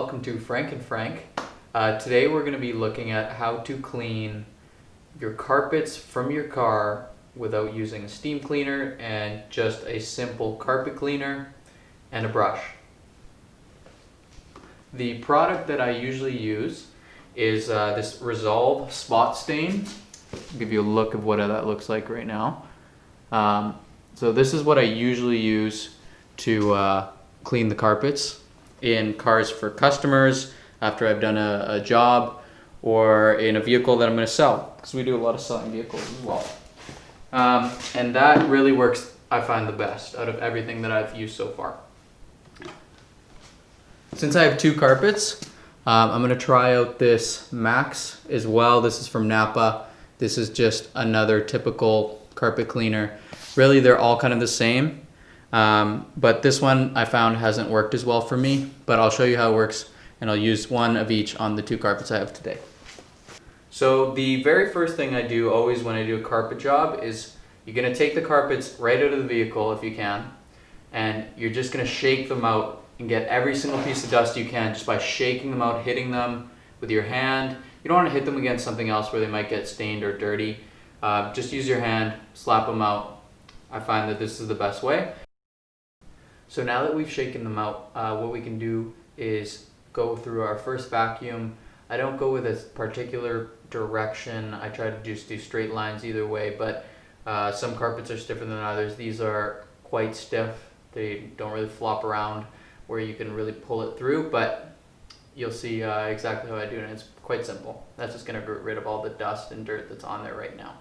welcome to Frank and Frank. Today we're going to be looking at how to clean your carpets from your car without using a steam cleaner and just a simple carpet cleaner and a brush. The product that I usually use is this Resolve Spot Stain. I'll give you a look of what that looks like right now. So this is what I usually use to clean the carpets in cars for customers after I've done a job, or in a vehicle that I'm going to sell, because we do a lot of selling vehicles as well. And that really works, I find, the best out of everything that I've used so far. Since I have two carpets, I'm going to try out this Max as well. This is from Napa. This is just another typical carpet cleaner. Really, they're all kind of the same. But this one I found hasn't worked as well for me, but I'll show you how it works, and I'll use one of each on the two carpets I have today. So the very first thing I do always when I do a carpet job is you're going to take the carpets right out of the vehicle if you can, and you're just going to shake them out and get every single piece of dust you can just by shaking them out, hitting them with your hand. You don't want to hit them against something else where they might get stained or dirty. Just use your hand, slap them out. I find that this is the best way. So now that we've shaken them out, what we can do is go through our first vacuum. I don't go with a particular direction. I try to just do straight lines either way, but some carpets are stiffer than others. These are quite stiff. They don't really flop around where you can really pull it through, but you'll see exactly how I do it, and it's quite simple. That's just going to get rid of all the dust and dirt that's on there right now.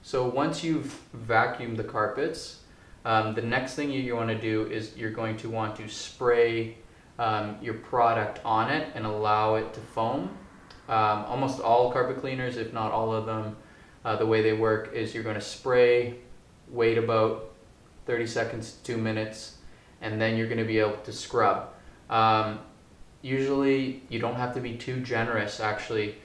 So once you've vacuumed the carpets, the next thing you want to do is you're going to want to spray your product on it and allow it to foam. Almost all carpet cleaners, if not all of them, the way they work is you're going to spray, wait about 30 seconds to 2 minutes, and then you're going to be able to scrub. Usually you don't have to be too generous actually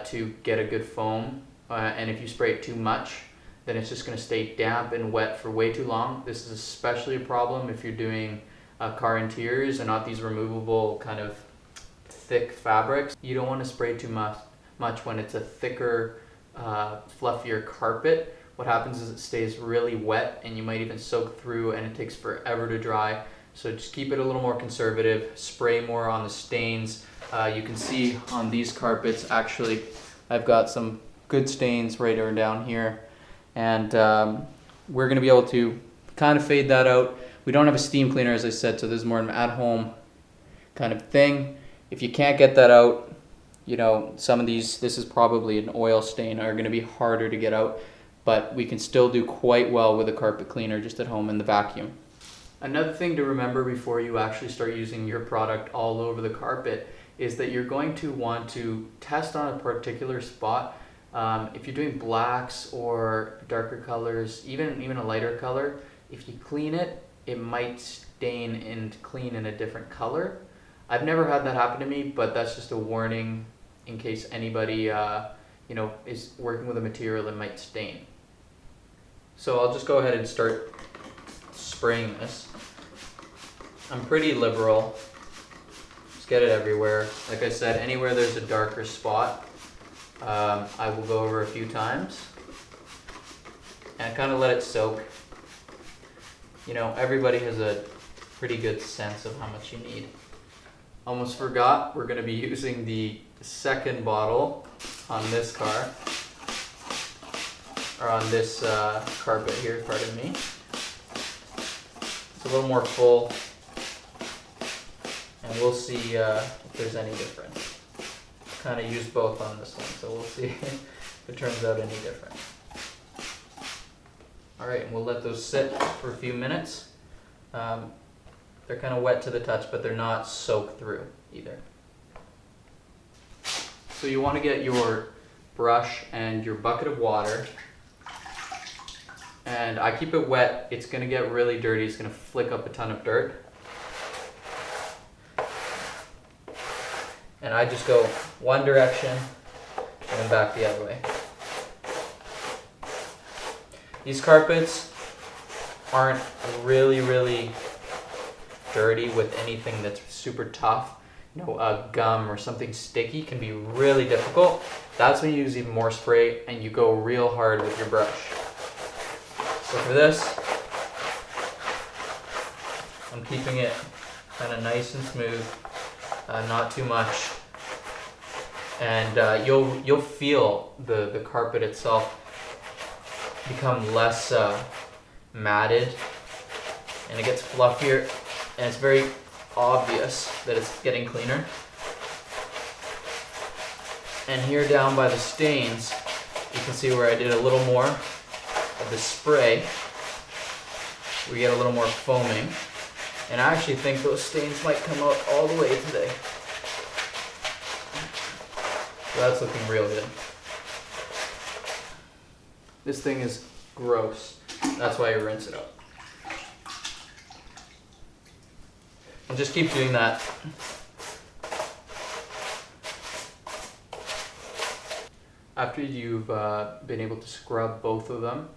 to get a good foam. And if you spray it too much, then it's just going to stay damp and wet for way too long. This is especially a problem if you're doing car interiors and not these removable kind of thick fabrics. You don't want to spray too much when it's a thicker, fluffier carpet. What happens is it stays really wet, and you might even soak through, and it takes forever to dry. So just keep it a little more conservative, spray more on the stains. You can see on these carpets, actually, I've got some good stains right down here, and we're going to be able to kind of fade that out. We don't have a steam cleaner, as I said, so this is more an at-home kind of thing. If you can't get that out, you know, some of these, this is probably an oil stain, are going to be harder to get out, but we can still do quite well with a carpet cleaner just at home in the vacuum. Another thing to remember before you actually start using your product all over the carpet is that you're going to want to test on a particular spot. If you're doing blacks or darker colors, even a lighter color, if you clean it, it might stain and clean in a different color. I've never had that happen to me, but that's just a warning in case anybody is working with a material that might stain. So I'll just go ahead and start spraying this. I'm pretty liberal. Just get it everywhere. Like I said, anywhere there's a darker spot, I will go over a few times and kind of let it soak. You know, everybody has a pretty good sense of how much you need. Almost forgot, we're going to be using the second bottle on this car, or on this carpet here, pardon me. It's a little more full, and we'll see if there's any difference. Kind of use both on this one, so we'll see. if it turns out any different. All right, and we'll let those sit for a few minutes. They're kind of wet to the touch, but they're not soaked through either. So you want to get your brush and your bucket of water, and I keep it wet. It's going to get really dirty. It's going to flick up a ton of dirt. And I just go one direction and then back the other way. These carpets aren't really dirty with anything that's super tough. Gum or something sticky can be really difficult. That's when you use even more spray and you go real hard with your brush. So for this, I'm keeping it kind of nice and smooth, not too much. And you'll feel the carpet itself become less matted, and it gets fluffier, and it's very obvious that it's getting cleaner. And here down by the stains, you can see where I did a little more of the spray. We get a little more foaming, and I actually think those stains might come out all the way today. So that's looking real good. This thing is gross. That's why you rinse it out. And just keep doing that. After you've been able to scrub both of them,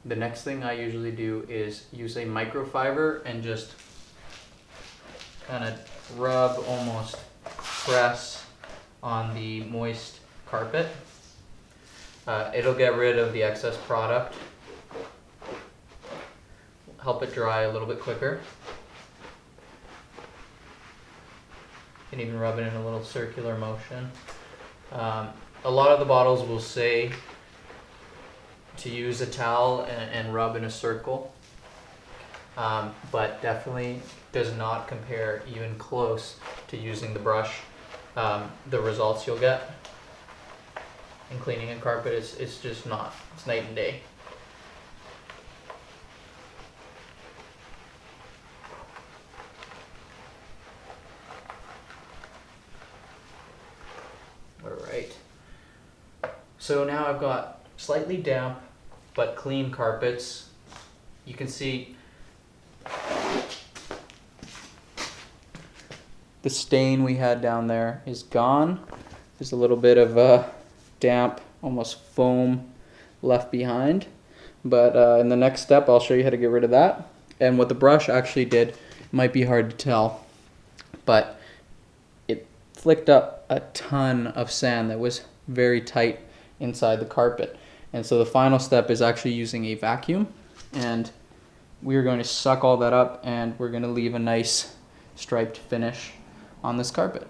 the next thing I usually do is use a microfiber and just kind of rub, almost press on the moist carpet. It'll get rid of the excess product, help it dry a little bit quicker. You can even rub it in a little circular motion. A lot of the bottles will say to use a towel and rub in a circle, but definitely does not compare even close to using the brush. The results you'll get in cleaning a carpet is just not. It's night and day. All right. So now I've got slightly damp but clean carpets. You can see the stain we had down there is gone. There's a little bit of damp, almost foam left behind. But in the next step, I'll show you how to get rid of that. And what the brush actually did, might be hard to tell, but it flicked up a ton of sand that was very tight inside the carpet. And so the final step is actually using a vacuum, and we're going to suck all that up, and we're going to leave a nice striped finish on this carpet.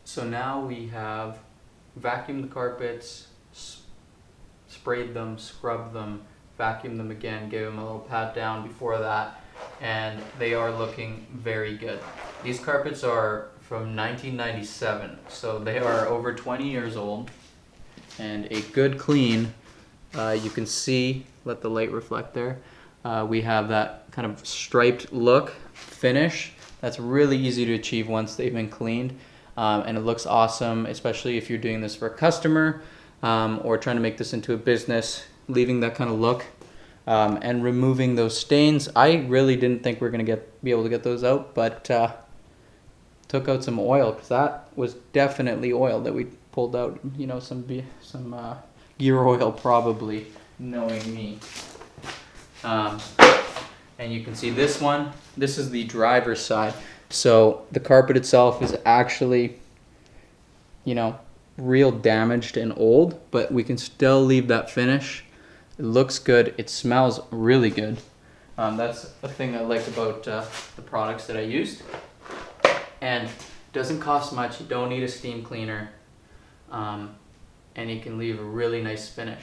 So now we have vacuumed the carpets, sprayed them, scrubbed them, vacuumed them again, gave them a little pat down before that, and they are looking very good. These carpets are from 1997, so they are over 20 years old, and a good clean. You can see, let the light reflect there, we have that kind of striped look finish. That's really easy to achieve once they've been cleaned. And it looks awesome, especially if you're doing this for a customer or trying to make this into a business. leaving that kind of look and removing those stains. I really didn't think we were going to be able to get those out, but took out some oil, because that was definitely oil that we pulled out. You know, some gear oil probably, knowing me. And you can see this one. This is the driver's side. So the carpet itself is actually, you know, real damaged and old, but we can still leave that finish. It looks good. It smells really good. That's a thing I like about the products that I used. And it doesn't cost much. You don't need a steam cleaner. And you can leave a really nice finish.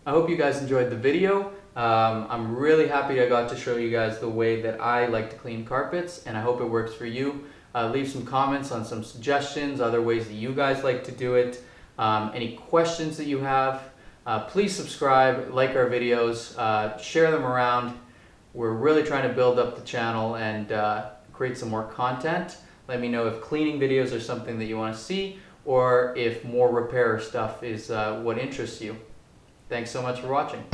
I hope you guys enjoyed the video. I'm really happy I got to show you guys the way that I like to clean carpets, and I hope it works for you. Leave some comments on some suggestions, other ways that you guys like to do it. Any questions that you have, please subscribe, like our videos, share them around. We're really trying to build up the channel and create some more content. Let me know if cleaning videos are something that you want to see, or if more repair stuff is what interests you. Thanks so much for watching.